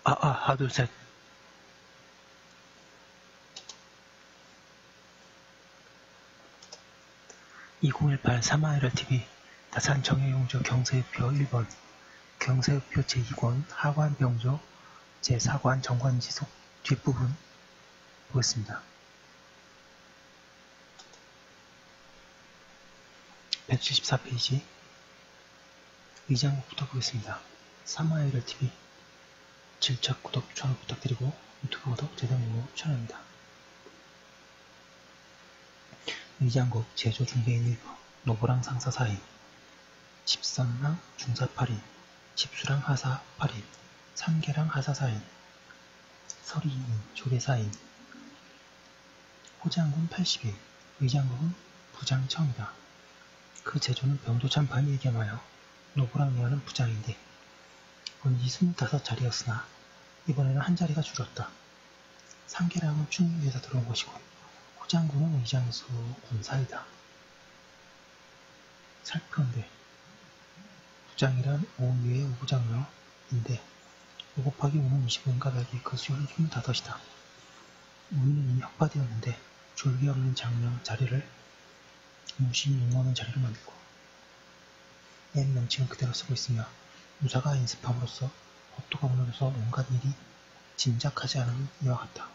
하나, 둘, 셋. (2018) 사마이라-TV 다산 정예용조 경세우표 1번 경세우표 제2권 하관병조 제4관 정관지속 뒷부분 보겠습니다. 174페이지 의장국부터 보겠습니다. 사마이라-TV 질책 구독 추천 부탁드리고 유튜브 구독 재생용으로 추천합니다. 의장국 제조 중개인 일부 노부랑 상사 4인 집선랑 중사 8인 집수랑 하사 8인 산계랑 하사 4인 서리 2인 조례 4인 호장군 80인 의장국은 부장 처음이다. 그 제조는 병조참판이 예견하여 노부랑 위하는 부장인데 원지 25자리였으나 이번에는 한 자리가 줄었다. 산계랑은 충무에서 들어온 것이고 호장군은 의장수 군사이다. 살펴본데 부장이란 5위의 5부장어인데 5 곱하기 5는 25인가 달리 그 수는 25이다. 우리는 이미 혁파되었는데 졸기 없는 장명 자리를 무시 용어는 자리를 만들고 옛 명칭은 그대로 쓰고 있으며 무사가 인습함으로써 법도가 무너져서 온갖 일이 짐작하지 않으면 이와 같다.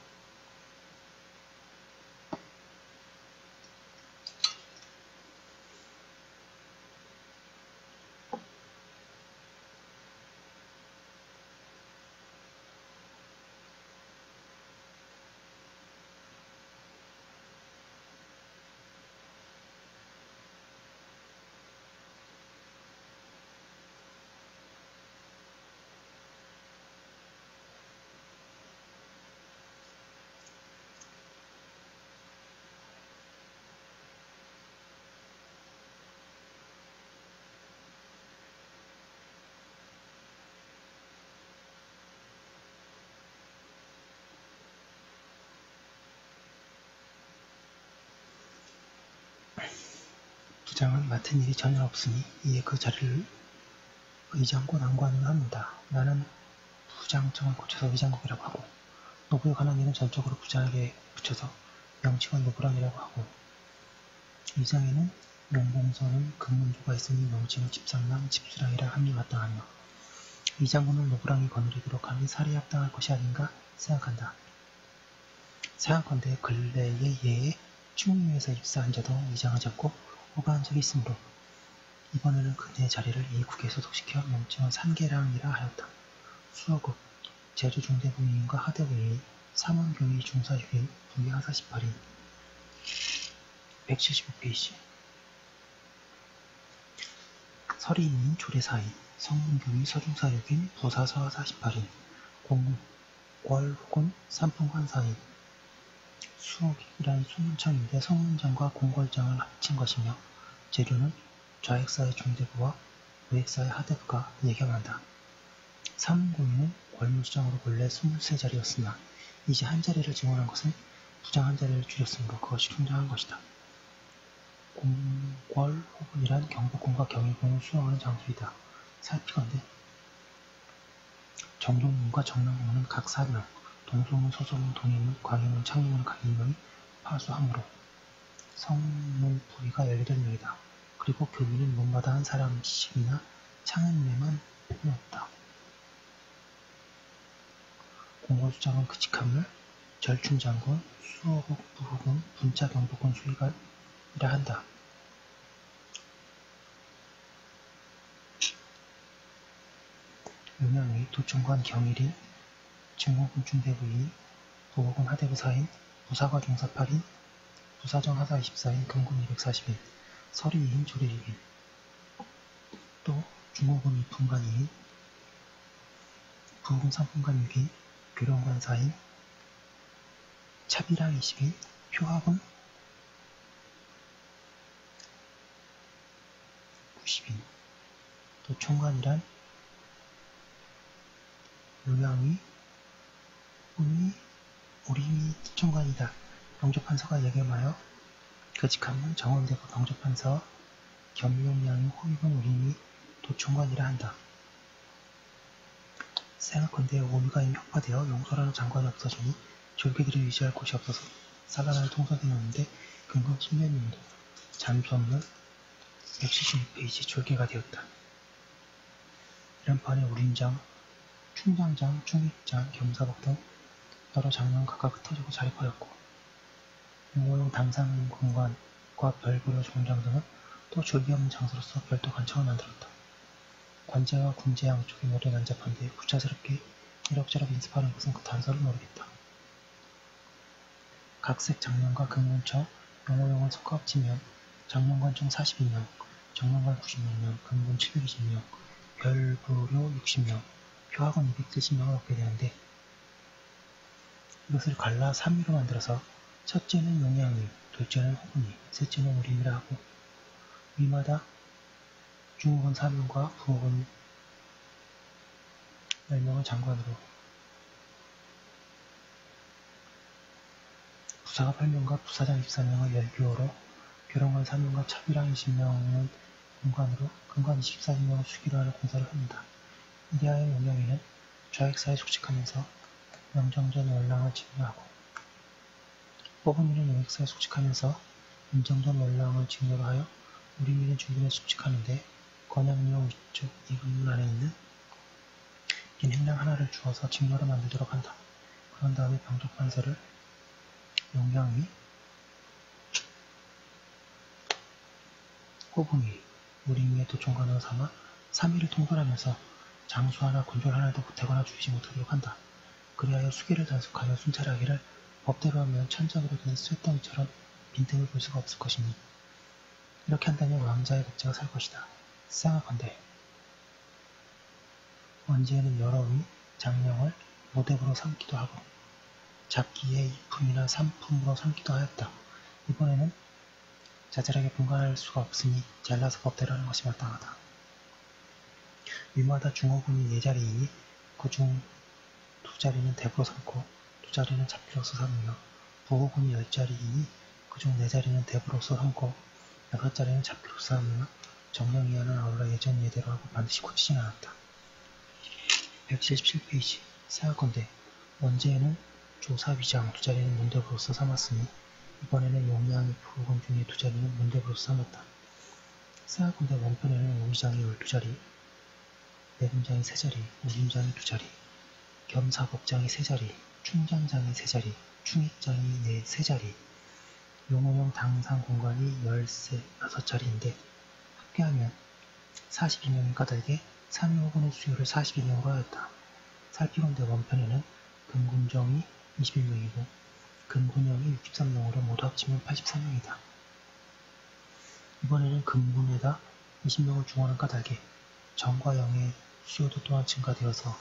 부장은 맡은 일이 전혀 없으니 이에 그 자리를 의장고 난관으로 합니다. 나는 부장청을 고쳐서 의장국이라고 하고 노부에 관한 일은 전적으로 부장에게 붙여서 명칭은 노부랑이라고 하고 의장에는 용봉서는 근문조가 있으니 명칭은 집상랑, 집수랑이라 함이 마땅하며 의장군을 노부랑이 거느리도록 하니 살이 합당할 것이 아닌가 생각한다. 생각건대 근래에 예에 충무에서 입사한 자도 의장하지 않고 호가한 적이 있으므로 이번에는 그의 자리를 이 국에 소속시켜 명칭은 산계랑이라 하였다. 수어국 제주중대부인과 하대부인 삼원교의 중사 6인 부의하사 18인 175페이지 서리인인 조례 4인 성문교의 서중사 6인 부사서하사 18인 공무 궐 혹은 삼품관 4인 수옥이란 수문청인데 성문장과 공궐장을 합친 것이며 재료는 좌익사의 중대부와 우익사의 하대부가 예견한다. 사문고인은 궐무수장으로 본래 23자리였으나 이제 한 자리를 증원한 것은 부장 한 자리를 줄였으므로 그것이 충당한 것이다. 공궐 호군이란 경복궁과 경희궁을 수용하는 장소이다. 살피건대 정동문과 정랑문은 각 4명, 동소문, 서소문, 동해문, 광해문, 창의문, 강인문이 파수하므로 성문 부위가 18명이다. 그리고 교민은 문마다 한 사람씩이나 창의문에만 없다. 공궐수장은 그 직함을 절춘장군, 수어국, 부후군, 분차경복군 수위관이라 한다. 용양의 도청관 경일인, 증호군 중대부인, 부호군 하대부 4인, 부사과 중사 8인, 부사정 하사 24인, 금군 240인, 서리 2인, 조례 6인, 또 중호군 2품관 2인, 부호군 3품관 6인, 교령관 4인, 차비랑 20인, 표하군 90인, 또 총관이란 요양위, 훈위, 우리위 총관이다. 병조판서가 예견하여 그 직함은 정원대부 병조판서 겸용양위 호위군 우리위 도총관이라 한다. 생각건대 오미가 이미 혁파되어 용서라는 장관이 없어지니 졸개들을 의지할 곳이 없어서 산란을 통솔해 놓는데 근거 10년입니다. 잠수 없는 176페이지 졸개가 되었다. 이런 판에 우림장, 충장장, 충익장, 겸사복 등 여러 장면은 각각 흩어지고 자립하였고 용호용 당상공관과 별부려 종장 등은 또 졸개 없는 장소로서 별도 관청을 만들었다. 관제와 군제 양쪽에 모두 난잡한데 구차스럽게 이럭저럭 인습하는 것은 그 단서를 모르겠다. 각색 장면과 근군처, 용호용을 섞어 합치면 장면관 총 42명, 정면관 96명, 근군 720명, 별부료 60명, 표학원 270명을 얻게 되는데 이것을 갈라 3위로 만들어서 첫째는 용양위, 둘째는 호군이, 셋째는 우림이라 하고 위마다 중호군 4명과 부호군 10명을 장관으로 부사가 8명과 부사장 24명을 열교로 교령관 3명과 차비랑 20명은 공관으로 근관 24명을 수기로 하는 공사를 합니다. 이리하여 용양위는 좌익사에 속직하면서 명정전 월랑을 증여하고 호군이는 용익사에 속직하면서 임정전 월랑을 증여로 하여 우림이는 중군에 속직하는데 건양령 위쪽 이군문 안에 있는 긴 행랑 하나를 주어서 직렬을 만들도록 한다. 그런 다음에 병족관세를 용양위, 호분위, 우림위의 도총관으로 삼아 3위를 통솔하면서 장수 하나, 군졸 하나도 보태거나 주지 못하도록 한다. 그리하여 수계를 단속하여 순찰하기를 법대로 하면 천적으로 된 쇳덩이처럼 빈틈을 볼 수가 없을 것이니 이렇게 한다면 왕자의 백제가 살 것이다. 생각한데 원제에는 여러 위, 장령을 모대부로 삼기도 하고 잡기의 이품이나 삼품으로 삼기도 하였다. 이번에는 자잘하게 분간할 수가 없으니 잘라서 법대로 하는 것이 마땅하다. 위마다 중호군이 4자리이니 그중 2자리는 대부로 삼고 2자리는 잡기로서 삼으며 부호군이 10자리이니 그중 4자리는 대부로서 삼고 6자리는 잡기로서 삼으며 정령이하는 아울러 예전 예대로 하고 반드시 고치진 않았다. 177페이지 생각건대 원제에는 조사위장 2자리는 문대부로서 삼았으니 이번에는 용양이 부호군 중에 2자리는 문대부로서 삼았다. 생각건대 원편에는 오위장이 12자리, 내분장이 3자리, 우림장이 2자리, 겸사복장이 3자리, 충장장이 3자리, 충익장이 3자리, 용호용 당상공관이 6자리인데 합계하면 42명인 까닭에 3위 호군의 수요를 42명으로 하였다. 살피건대 원편에는 근군정이 21명이고 근군영이 63명으로 모두 합치면 83명이다. 이번에는 근군에다 20명을 중원한 까닭에 정과 영의 수요도 또한 증가되어서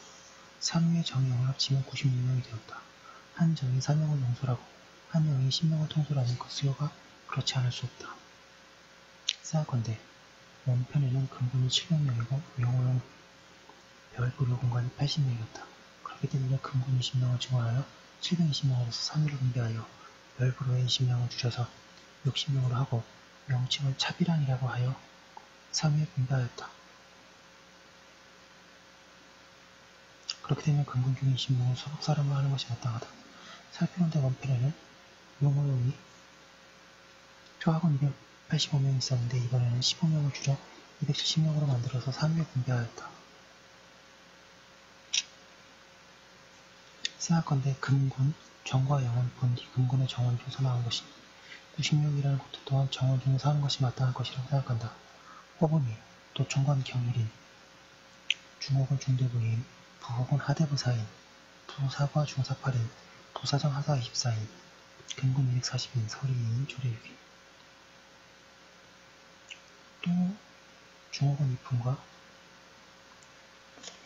3위의 정영을 합치면 96명이 되었다. 한 정이 4명을 용솔하고 한 영이 10명을 통솔하는 그 수요가 그렇지 않을 수 없다. 생각건대 원편에는 근군이 700명이고 용호용 별부료 공간이 80명이었다. 그렇기 때문에 근군 20명을 증원하여 720명으로서 3위를 분배하여 별부료에 20명을 줄여서 60명으로 하고 명칭을 차비랑이라고 하여 3위에 분배하였다. 그렇게 되면 근군 중에 20명을 소속 사람으로 하는 것이 마땅하다. 살피건대 원편에는 용호용이 표학원 285명 있었는데 이번에는 15명을 줄여 270명으로 만들어서 3위에 분배하였다. 생각건대 근군, 정과 영은 본디 근군의 정원 중 사망한 것이니 90명이라는 것도 또한 정원 중에서 하는 것이 마땅할 것이라고 생각한다. 호분위, 도총관 경일인, 중호군 중대부인, 부호군 하대부사인, 부사과 중사팔인, 부사장 하사 24인, 근군 240인, 서리인, 조례육인. 또 중호군 이품과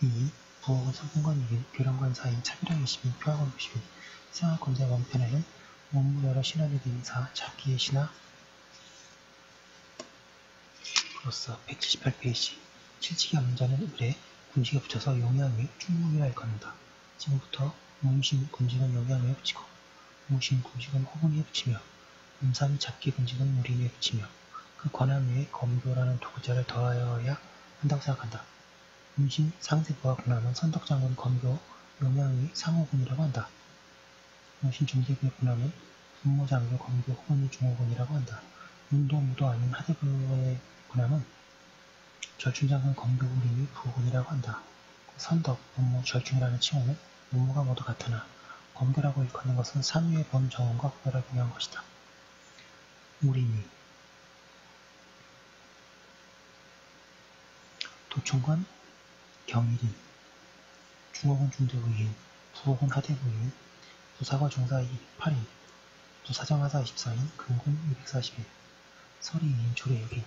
이 부호군 서군관 2인, 교령관 4인, 차비랑 20인, 표학원 90인, 생활건대 원편에는 문무여러 신하의 인사, 잡기의 신하, 그로서 178페이지 칠치기 암자는 을에 군직에 붙여서 용양위, 충무위라 일컫는다. 지금부터 문신 군직은 용양위에 붙이고 무신 군직은 호분위에 붙이며 음삼 잡기 군직은 우림위에 붙이며 그 관함 위에 검교라는 두 글자를 더하여야 한다고 생각한다. 문신 상대부와 군함은 선덕장군 검교 용양의 상호군이라고 한다. 문신 중대부의 군함은 분모장교 검교 호군의 중호군이라고 한다. 문도무도 아닌 하대부의 군함은 절충장군 검교 우림의 부호군이라고 한다. 선덕, 문모, 절충이라는 칭호는 문모가 모두 같으나 검교라고 일컫는 것은 삼위의 범정원과 구별을 위한 것이다. 우림이 도총관 경일인, 중호군 중대부인, 부호군 하대부인, 부사과 중사 8인, 부사정하사 24인, 금군 240인, 서리인, 조례 6인,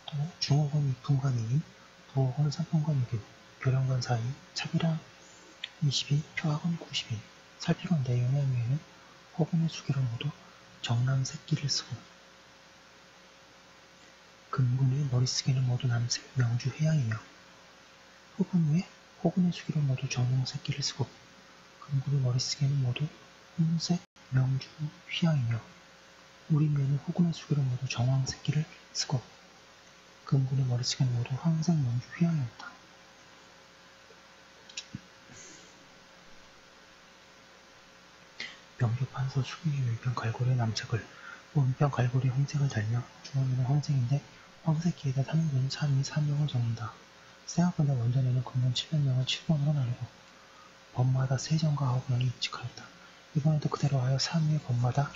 또 중호군 이품관 2인, 부호군 3품관 6인, 교령관 4인, 차비랑 20인, 표학원 90인. 살피건대 용양위에는 호군의 수기로 모두 정남 새끼를 쓰고 금군의 머리쓰기는 모두 남색 명주 회양이며 호군 외 호군의 수기로 모두 정용 새끼를 쓰고 금군의 머리쓰기는 모두 홍색 명주 휘양이며 우림위에는 호군의 수기로 모두 정황 새끼를 쓰고 금군의 머리쓰기는 모두 황색 명주 휘양이었다. 명주판서 수기율병 갈고리의 남색을 오른편 갈고리에 홍색을 달며 중앙에는 황색인데 황색기에다 3인분은 3위 3명을 적는다. 생각보다 원전에는 군번 700명을 7번으로 나누고 번마다 세정과 9명이 입직하였다. 이번에도 그대로 하여 3위의 번마다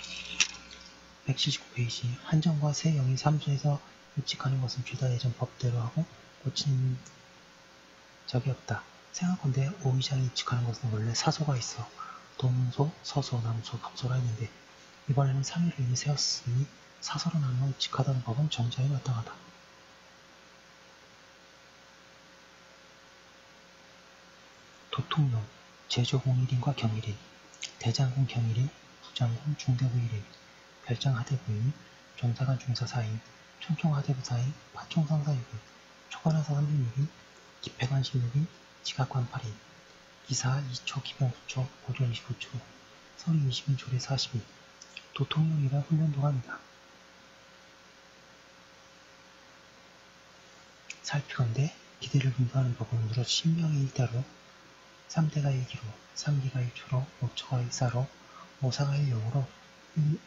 179페이지 한정과 세영이 3수에서 입직하는 것은 죄다 예전 법대로 하고 고친 적이 없다. 생각건대 5위장이 입직하는 것은 원래 사소가 있어 동소, 서소, 남소, 북소라 했는데 이번에는 3위를 이미 세웠으니 사소로 나누어 입직하다는 법은 정자에 마땅하다. 도통령, 제조공 1인과 경일인, 대장군 경일인, 부장군 중대부 1인, 별장 하대부인, 종사관 중사 4인, 총총 하대부 4인, 파총상사 6인, 초관하사 36인, 기패관 16인, 지각관 8인, 기사 2초, 기병 9초, 보조 25초, 서리 20인, 조례 40인, 도통령이란 훈련도감이다. 살피건대 기대를 분부하는 법은 무려 10명이 1대로 3대가 1기로, 3기가 1초로, 5초가 1사로, 5사가 1용으로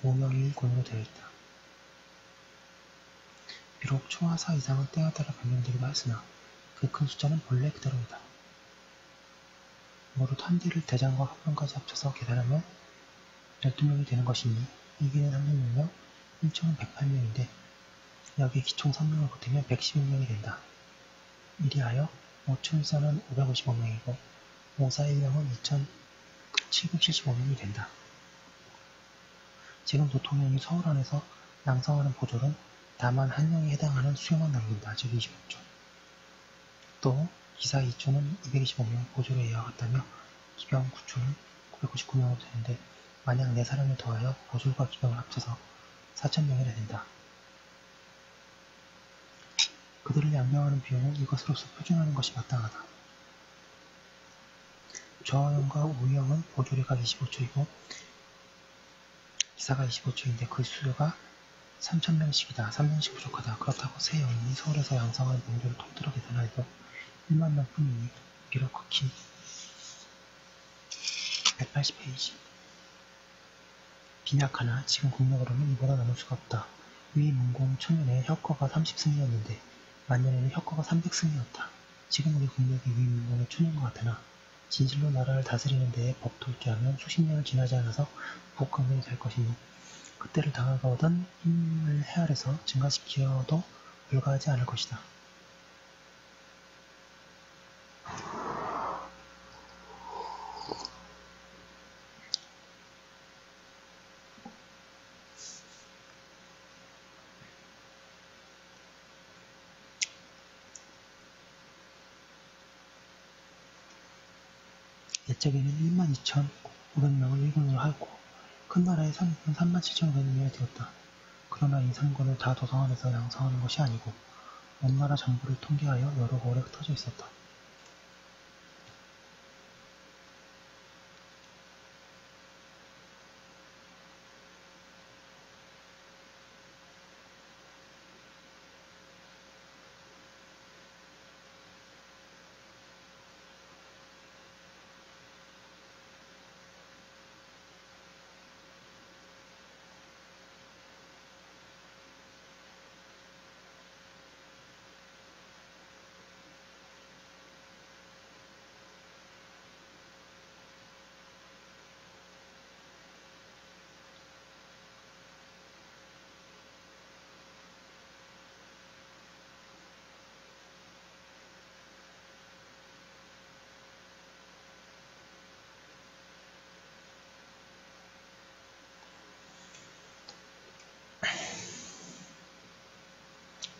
5명이 1군으로 되어 있다. 비록 초와 사 이상은 때에 따라 변경되기도 했으나 그 큰 숫자는 본래 그대로이다. 모두 탄대를 대장과 합병까지 합쳐서 계산하면 12명이 되는 것이니 2기는 36명, 1초는 108명인데 여기에 기총 3명을 보태면 111명이 된다. 이리하여 5초 1사는 555명이고 5사 1명은 2775명이 된다. 지금 도통령이 서울 안에서 양성하는 보졸은 다만 한 명에 해당하는 수용만 남긴다. 즉 25조. 또 기사 2초는 225명 보졸에 이와 같다며 기병 9초는 999명으로 되는데 만약 4사람을 더하여 보졸과 기병을 합쳐서 4,000명이나 된다. 그들을 양명하는 비용은 이것으로서 표준하는 것이 마땅하다. 좌형과 우형은 보졸의 각 25초이고 기사가 25초인데 그 수요가 3,000명씩이다. 3명씩 부족하다. 그렇다고 새 영인이 서울에서 양성한 명조를 통틀어 계산하여도 1만 명뿐이니 비록 극히 180페이지. 빈약하나 지금 국력으로는 이보다 남을 수가 없다. 위 문공 초년에 혁거가 30승이었는데 만년에는 혁거가 300승이었다. 지금 우리 국력이 위 문공의 초년과 같으나 진실로 나라를 다스리는 데에 법도 있게 하면 수십 년을 지나지 않아서 북강명이 될 것이니 그때를 당하거든 힘을 헤아려서 증가시키어도 불가하지 않을 것이다. 옛적에는 12,500명을 1군으로 하였고 큰 나라의 상위는 37,500명이 되었다. 그러나 이 상권을 다 도성안에서 양성하는 것이 아니고 온 나라 전부를 통계하여 여러 고을에 흩어져 있었다.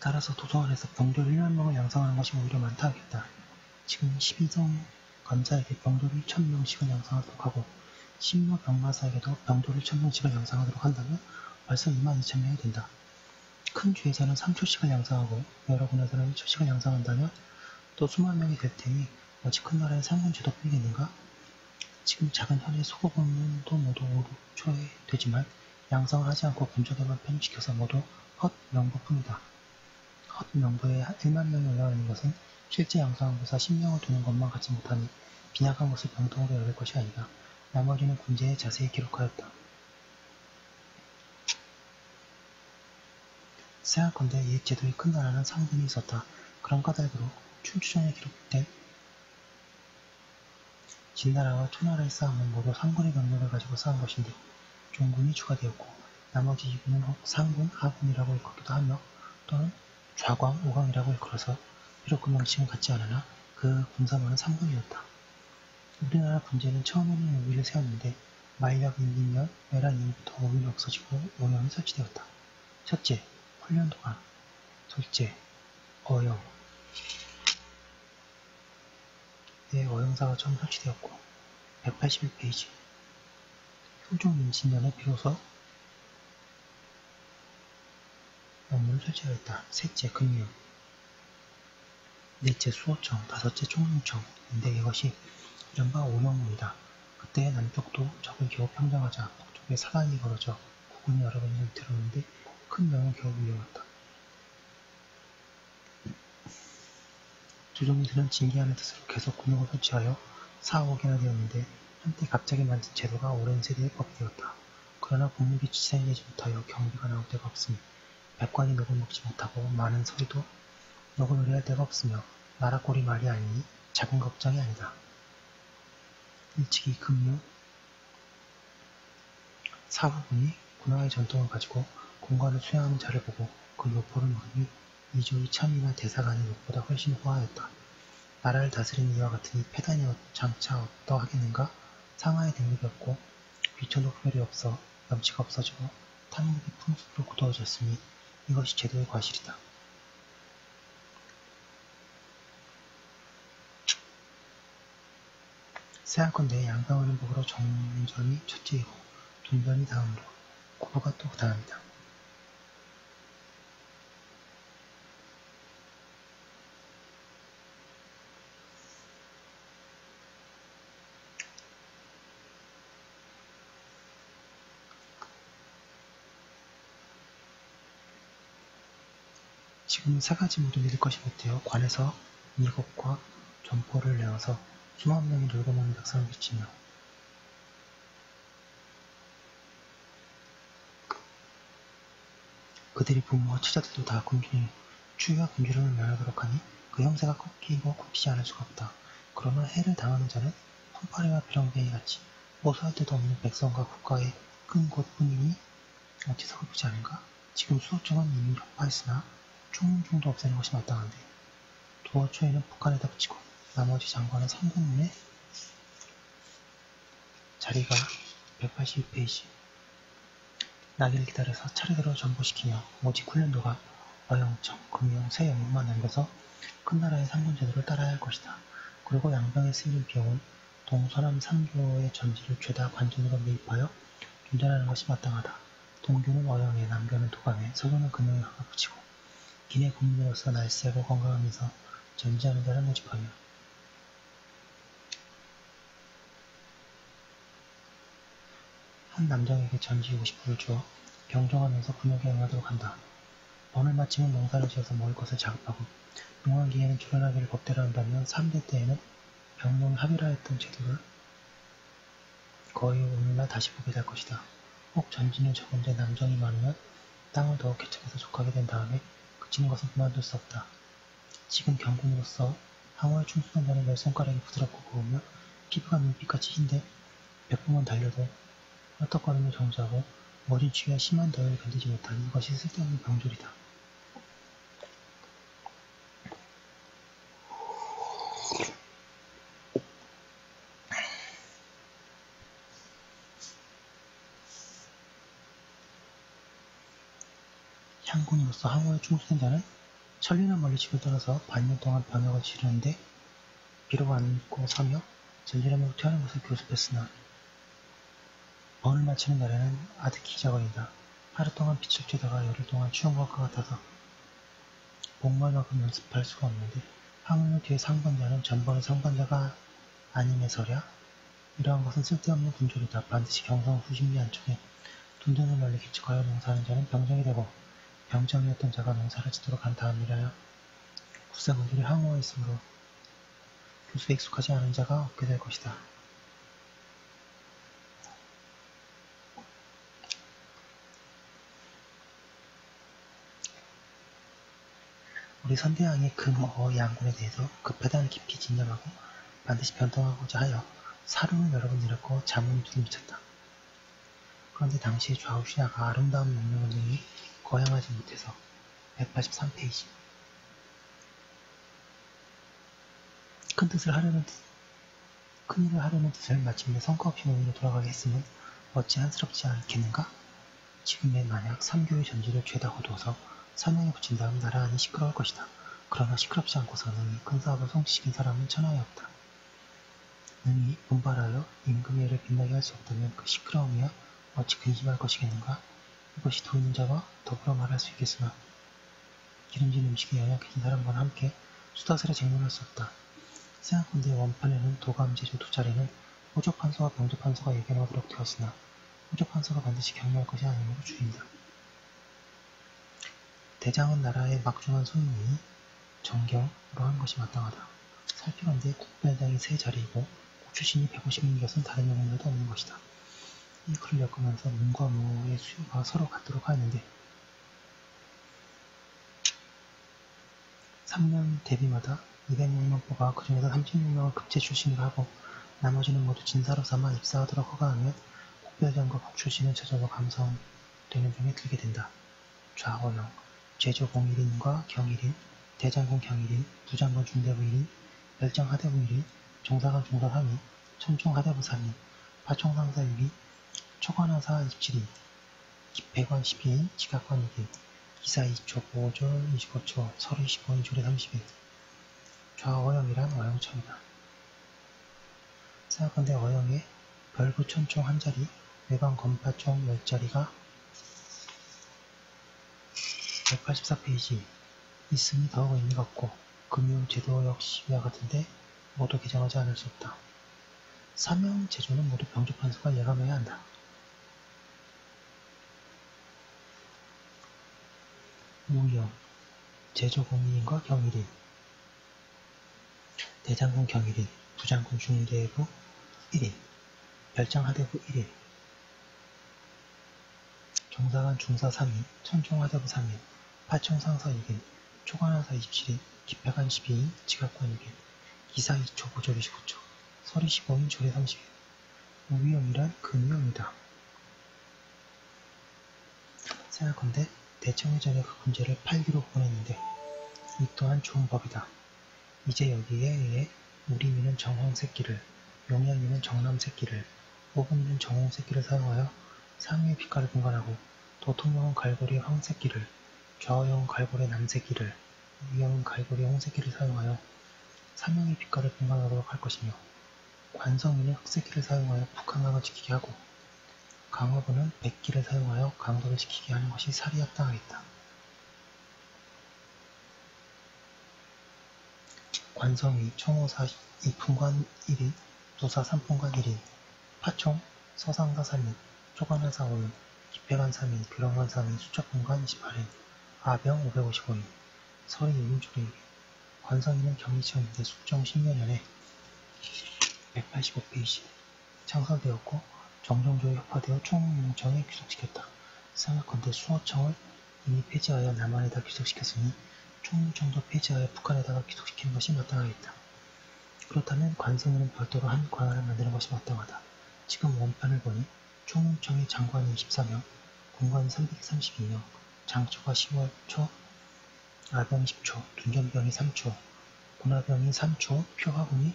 따라서 도서관에서 병졸 1만 명을 양성하는 것이 오히려 많다 하겠다. 지금 12성 관자에게 병졸 1,000명씩을 양성하도록 하고 신묘 병마사에게도 병졸 1,000명씩을 양성하도록 한다면 벌써 22,000명이 된다. 큰 주에서는 3초씩을 양성하고 여러 군에서는 1초씩을 양성한다면 또 수만 명이 될 테니 어찌 큰 나라의 상군제도 뿐이겠는가? 지금 작은 현의 소고군도 모두 5, 6초에 되지만 양성을 하지 않고 군적에만 편입시켜서 모두 헛 명부뿐이다. 헛 명부에 1만 명이 올라가는 것은 실제 양성한 부사 10명을 두는 것만 갖지 못하니 빈약한 것을 병통으로 여길 것이 아니다. 나머지는 군제에 자세히 기록하였다. 생각컨대 옛 제도의 큰 나라는 상군이 있었다. 그런 까닭으로 춘추전에 기록된 진나라와 초나라의 싸움은 모두 상군의 병력을 가지고 싸운 것인데 종군이 추가되었고 나머지 2군은 상군, 하군이라고 일컫기도 하며 또는 좌광, 우광이라고 일컬어서 비록 그 명칭은 같지 않으나 그 군사모는 3군이었다. 우리나라 군제는 처음에는 5위를 세웠는데 만력 임기년 외란 이후부터 5위는 없어지고 5형이 설치되었다. 첫째, 훈련도관. 둘째, 어영. 어영사가 처음 설치되었고 181페이지 효종 임진년에 비로소 업무를 설치하였다. 셋째, 금융. 넷째, 수호청. 다섯째, 총무청인데 이것이 이른바 오영무이다. 그때 남쪽도 적을 겨우 평정하자 북쪽에 사단이 벌어져 국군이 여러 번이나 위태로웠는데 큰 명을 겨우 이어왔다. 조정민들은 징계하는 뜻으로 계속 군역을 설치하여 4, 5개나 되었는데 한때 갑자기 만든 제도가 오랜 세대의 법이 되었다. 그러나 국무비 지산이 되지 못하여 경비가 나올 데가 없으니 백관이 녹을 먹지 못하고 많은 서리도 녹을 의뢰할 데가 없으며 나라 꼴이 말이 아니니 작은 걱정이 아니다. 일찍이 금무 사부군이 군화의 전통을 가지고 공관을 수행하는 자를 보고 그 요포를 물으니 이조의 참이나 대사관이 욕보다 훨씬 후하였다. 나라를 다스리는 이와 같으니 패단이 장차 어떠하겠는가? 상하의 능력이 없고 귀천도 구별이 없어 염치가 없어지고 탐욕이 풍습으로 굳어졌으니 이것이 제도의 과실이다. 생각건대 양병하는 법으로 정전이 첫째이고 돈변이 다음으로 구부가 또 다음이다. 지금 세 가지 모두 믿을 것이 못되어 관에서 미곡과 전포를 내어서 수만 명이 놀고 먹는 백성을 비치며 그들이 부모와 처자들도 다 군주니 추위와 군주름을 면하도록 하니 그 형세가 꺾이고 굽히지 않을 수가 없다. 그러나 해를 당하는 자는 손파래와 비렁뱅이 같이 모사할 데도 없는 백성과 국가의 큰 곳뿐이니 어찌서 굽히지 않은가? 지금 수호청은 이미 협파했으나 총문중도 없애는 것이 마땅한데 도어초에는 북한에다 붙이고 나머지 장관은 상군문에 자리가 182페이지 나기를 기다려서 차례대로 전보시키며 오직 훈련도가 어영청, 금영, 세 영역만 남겨서 큰 나라의 상군제도를 따라야 할 것이다. 그리고 양병에 쓰이는 비용은 동서남 3교의 전지를 죄다 관전으로 매입하여 존전하는 것이 마땅하다. 동교는 어영에, 남교는 도감에, 서교는 금영에 하나 붙이고 기내 국민으로서 날쌔고 건강하면서 전지하는 자를 모집하며 한 남정에게 전지 50부를 주어 병종하면서 군역에 응하도록 한다. 번을 마치면 농사를 지어서 먹을 것을 자급하고 농한기에는 결혼하기를 법대로 한다면 3대 때에는 병론을 합의하였던 제도를 거의 오늘날 다시 보게 될 것이다. 혹 전지는 적은데 남정이 많으면 땅을 더욱 개척해서 족하게 된 다음에 그치는 것은 그만둘 수 없다. 지금 경군으로서 항우에 충성한 자는 열 손가락이 부드럽고 고우며 피부가 눈빛같이 흰데 백봉은 달려도 헐떡거리며 정지하고 머리 추위와 심한 더위를 견디지 못하니 이것이 쓸데없는 병졸이다. 향군으로서 항우에 충성한 자는 천리나 멀리 집을 떠나서 반년 동안 병역을 치르는데 비록 안고 서며 전리라며 후퇴하는 것을 교습했으나 번을 마치는 날에는 아득히 잊어버린다. 하루 동안 빛을 쬐다가 열흘 동안 추운 것과 같아서 목말만큼 연습할 수가 없는데 항문을 뒤에 상반자는 전번의 상반자가 아님에서랴? 이러한 것은 쓸데없는 군졸이다. 반드시 경성 후심리 안쪽에 돈 등을 널리 기축하여 농사하는 자는 병정이 되고 병정이었던 자가 농사를 짓도록 한 다음이라야 국사군들이 항우에 있으므로 교수에 익숙하지 않은 자가 없게 될 것이다. 우리 선대왕이 금어 양군에 대해서 급하다는 깊이 진념하고 반드시 변동하고자 하여 사rum을 여러 번 내렸고 잠은 둘을 미쳤다. 그런데 당시의 좌우 신하가 아름다운 명령을 내니 거양하지 못해서 183페이지 큰 일을 하려는 뜻을 마침내 성과 없이 몸으로 돌아가게 했으면 어찌 한스럽지 않겠는가? 지금에 만약 삼교의 전지를 죄다 거두어서 사명에 붙인 다음 나라 안이 시끄러울 것이다. 그러나 시끄럽지 않고서는 큰 사업을 성취시킨 사람은 천하에 없다. 능히 분발하여 임금의 일을 빛나게 할 수 없다면 그 시끄러움이야 어찌 근심할 것이겠는가? 이것이 도 있는 자와 더불어 말할 수 있겠으나 기름진 음식에 연약해진 사람과는 함께 수다스레 쟁론할 수 없다. 생각건대 원판에는 도감 제조 두 차례는 호족판서와 병조판서가 예견하도록 되었으나 호족판서가 반드시 격려할 것이 아니므로 줄인다. 대장은 나라의 막중한 소임이니 정경으로 한 것이 마땅하다. 살피건대 국배당이 세 자리이고 국출신이 150인인 것은 다른 영웅에도 없는 것이다. 이 글을 엮으면서 문과 무의 수요가 서로 같도록 하였는데 3년 대비마다 200명만 뽑아 그 중에서 36명을 급제 출신으로 하고 나머지는 모두 진사로 삼아 입사하도록 허가하면 국별장과 국출신은 저절로 감성되는 중에 들게 된다. 좌어영, 제조공 1인과 경 1인, 대장공 경 1인, 부장군 중대부 1인, 멸장 하대부 1인, 종사관 중사 3인, 천총 하대부 3인, 파총상사 6인, 초관하사 27인, 기패관 12인, 지각관 6인, 기사 2초, 보조 25초, 서류 25인, 조례 30인. 좌어영이란 어영천이다. 생각건대 어영에 별부 천총 한 자리, 외관 건파총 10자리가 184페이지 있으니 더욱 의미가 없고 금융 제도 역시 위와 같은데 모두 개정하지 않을 수 없다. 사명 제조는 모두 병조판서가 예감해야 한다. 우영, 제조공인과 경일인, 대장군 경일인, 부장군 중대부 1인, 별장 하대부 1인, 종사관 중사 3인, 천총 하대부 3인, 파총 상사 6인, 초관하사 27인, 기패관 12인, 지각관 6인, 기사 2초, 보조 29초, 서리 15인, 조례 30인. 우위형이란 금위형이다. 생각건대 대청의 전에 그 문제를 8기로 보냈는데 이 또한 좋은 법이다. 이제 여기에 의해 우리민은 정황새끼를, 용양민은 정남새끼를, 오금민은 정홍새끼를 사용하여 상위의 빛깔을 분간하고 도통령은 갈고리 황새끼를, 좌우형은 갈고리 남새끼를, 우위형은 갈고리 홍새끼를 사용하여 삼형의 빛깔을 분간하도록 할 것이며 관성민은 흑새끼를 사용하여 북한강을 지키게 하고 강화부는 백기를 사용하여 강도를 지키게 하는 것이 살이 합당하겠다. 관성위 총호사 2품관 1인, 부사 3품관 1인, 파총 서상사 3인, 초관하사 5인, 기패관 3인, 비령관 3인, 수첩품관 28인, 아병 555인, 서리 6인 조례 6인. 관성위는 경리청인데 숙정 10년년에 185페이지 창설되었고 정정조에 협파되어 총무청에 귀속시켰다. 생각건대 수호청을 이미 폐지하여 남한에다 귀속시켰으니 총무청도 폐지하여 북한에다가 귀속시키는 것이 마땅하겠다. 그렇다면 관성위는 별도로 한 관할을 만드는 것이 마땅하다. 지금 원판을 보니 총무청의 장관이 24명, 군관이 332명, 장초가 10월 초, 아병 10초, 둔전병이 3초, 군화병이 3초, 표하군이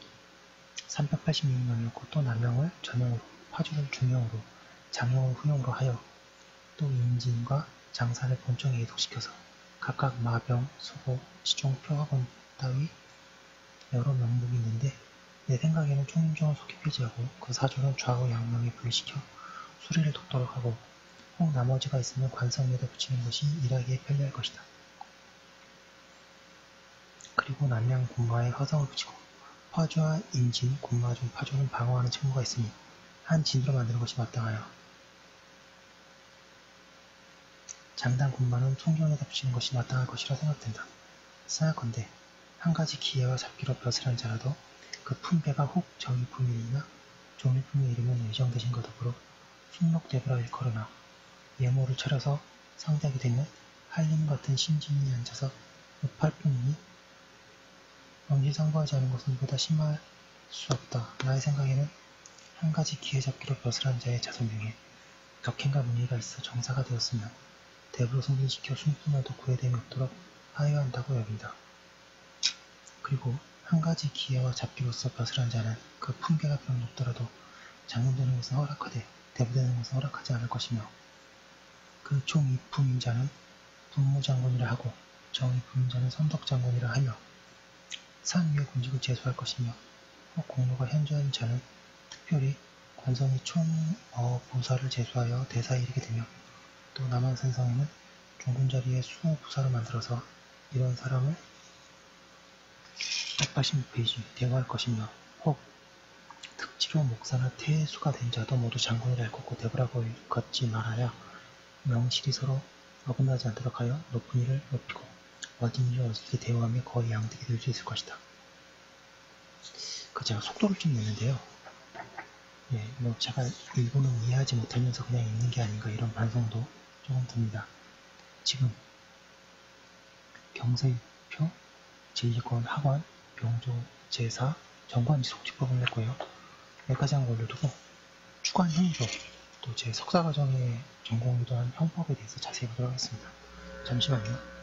386명이었고 또 남영을 전형으로, 파주를 중형으로, 장영을 후형으로 하여 또 임진과 장산을 본청에 이독시켜서 각각 마병, 수고, 지종, 표학원 따위 여러 명목이 있는데 내 생각에는 총림종은 속히 폐지하고 그 사조는 좌우 양명에 분리시켜 수리를 돕도록 하고 혹 나머지가 있으면 관성에다 붙이는 것이 일하기에 편리할 것이다. 그리고 남양 군마에 허성을 붙이고 파주와 임진, 군마 중 파주는 방어하는 책무가 있으니 한 진으로 만드는 것이 마땅하여 장단 군마는 총경에다 붙이는 것이 마땅할 것이라 생각된다. 생각건대 한 가지 기회와 잡기로 벼슬 한 자라도 그 품배가 혹 정의품이나 종일품에 이르면 예정되신 것 더불어 숙록대부라 일컬으나 예모를 차려서 상대하게 되면 한림 같은 신진이 앉아서 읍할 뿐이니 명실상부하지 않은 것은 보다 심할 수 없다. 나의 생각에는 한 가지 기회 잡기로 벼슬 한 자의 자손 중에 덕행과 문의가 있어 정사가 되었으면 대부로 승진시켜 순순하도 구애됨이 없도록 하여야 한다고 여긴다. 그리고 한 가지 기회와 잡기로서 벼슬 한 자는 그 품계가 비록 높더라도 장군되는 것은 허락하되 대부되는 것은 허락하지 않을 것이며 그 총이품인 자는 분무장군이라 하고 정이품인 자는 선덕장군이라 하며 산 위의 군직을 제수할 것이며 혹 공로가 현저한 자는 특별히 관성이 총부사를 제수하여 대사에 이르게 되며 또 남한산성에는 종군자리에 수호부사를 만들어서 이런 사람을 186페이지 대우할 것이며 혹 특지로 목사나 태수가 된 자도 모두 장군이라 할 것고 대부라고 걷지 말아야 명실이 서로 어긋나지 않도록 하여 높은 이를 높이고 어진 이를 어지게 대우하며 거의 양득이 될 수 있을 것이다. 제가 속도를 좀 내는데요. 제가 일본은 이해하지 못하면서 그냥 읽는 게 아닌가 이런 반성도 조금 듭니다. 지금 경서입표, 제2권 학원, 병조, 제사, 정관지 속지법을 냈고요. 여기까지 한 걸 올려두고 추가한 형조, 또 제 석사과정에 전공하기도 한 형법에 대해서 자세히 보도록 하겠습니다. 잠시만요.